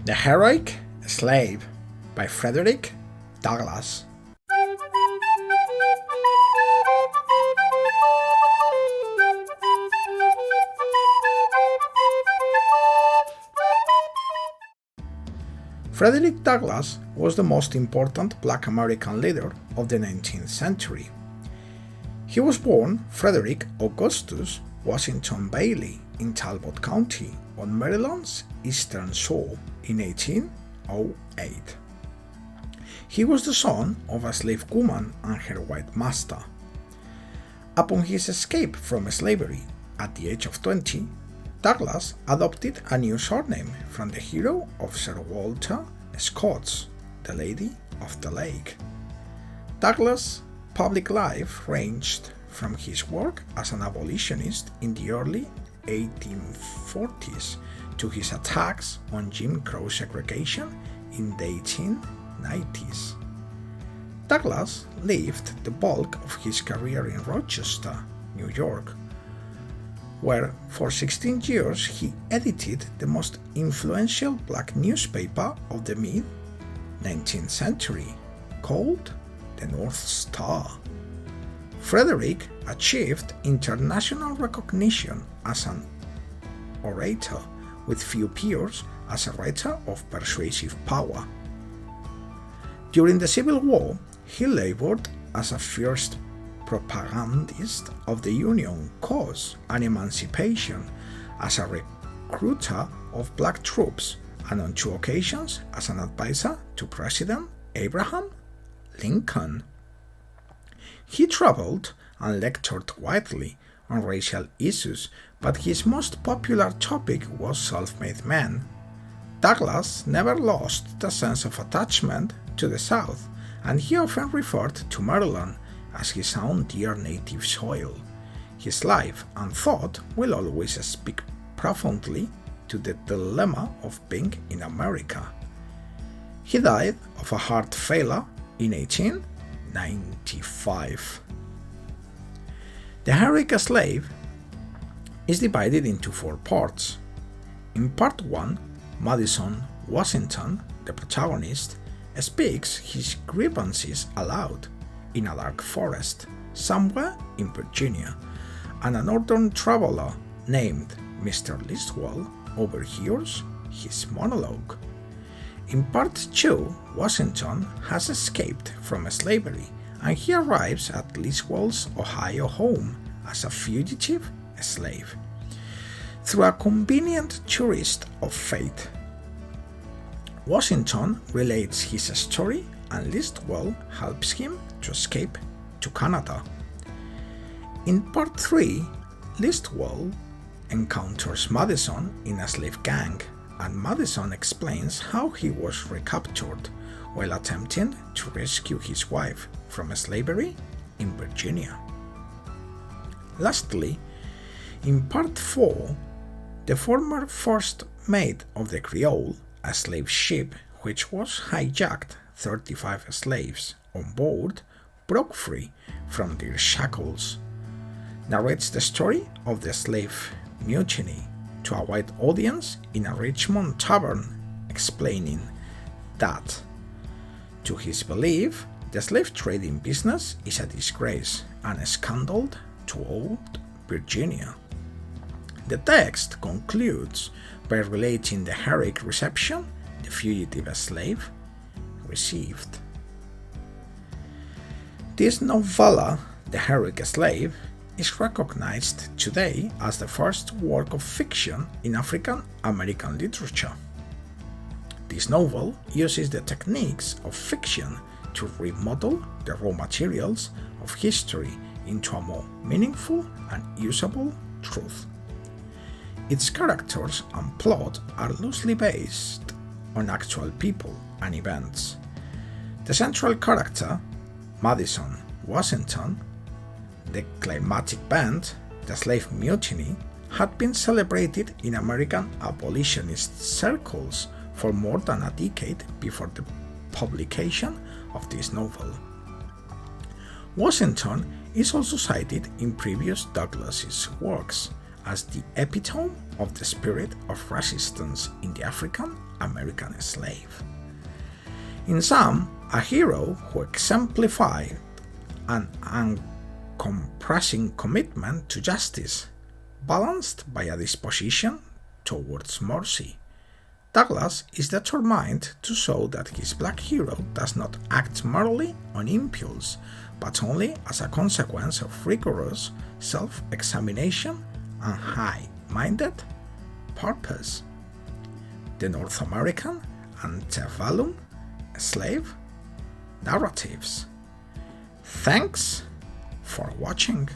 The Heroic Slave by Frederick Douglass. Frederick Douglass was the most important Black American leader of the 19th century. He was born Frederick Augustus Washington Bailey in Talbot County on Maryland's Eastern Shore in 1808. He was the son of a slave woman and her white master. Upon his escape from slavery at the age of 20, Douglass adopted a new surname from the hero of Sir Walter Scott's The Lady of the Lake. Douglass' public life ranged from his work as an abolitionist in the early 1840s to his attacks on Jim Crow segregation in the 1890s. Douglass lived the bulk of his career in Rochester, New York, where for 16 years he edited the most influential black newspaper of the mid-19th century, called the North Star. Frederick achieved international recognition as an orator, with few peers as a writer of persuasive power. During the Civil War, he labored as a fierce propagandist of the Union cause and emancipation, as a recruiter of black troops, and on 2 occasions as an advisor to President Abraham Lincoln. He traveled and lectured widely on racial issues, but his most popular topic was self-made men. Douglass never lost the sense of attachment to the South, and he often referred to Maryland as his own dear native soil. His life and thought will always speak profoundly to the dilemma of being in America. He died of a heart failure in 1895. The Heroic Slave is divided into 4 parts. In part 1, Madison Washington, the protagonist, speaks his grievances aloud in a dark forest somewhere in Virginia, and a northern traveler named Mr. Listwell overhears his monologue. In part 2, Washington has escaped from slavery, and he arrives at Listwell's Ohio home as a fugitive slave. Through a convenient tourist of fate, Washington relates his story, and Listwell helps him to escape to Canada. In part 3, Listwell encounters Madison in a slave gang, and Madison explains how he was recaptured while attempting to rescue his wife from slavery in Virginia. Lastly, in part 4, the former first mate of the Creole, a slave ship which was hijacked, 35 slaves on board broke free from their shackles, narrates the story of the slave mutiny to a white audience in a Richmond tavern, explaining that, to his belief, the slave trading business is a disgrace and a scandal to old Virginia. The text concludes by relating the heroic reception the fugitive slave received. This novella, The Heroic Slave, is recognized today as the first work of fiction in African American literature. This novel uses the techniques of fiction to remodel the raw materials of history into a more meaningful and usable truth. Its characters and plot are loosely based on actual people and events. The central character, Madison Washington, the climatic event, the slave mutiny, had been celebrated in American abolitionist circles for more than a decade before the publication of this novel. Washington is also cited in previous Douglass's works as the epitome of the spirit of resistance in the African American slave. In some, a hero who exemplified an uncompromising commitment to justice, balanced by a disposition towards mercy. Douglass is determined to show that his black hero does not act merely on impulse, but only as a consequence of rigorous self-examination and high-minded purpose. The North American Antebellum slave narratives. Thanks for watching.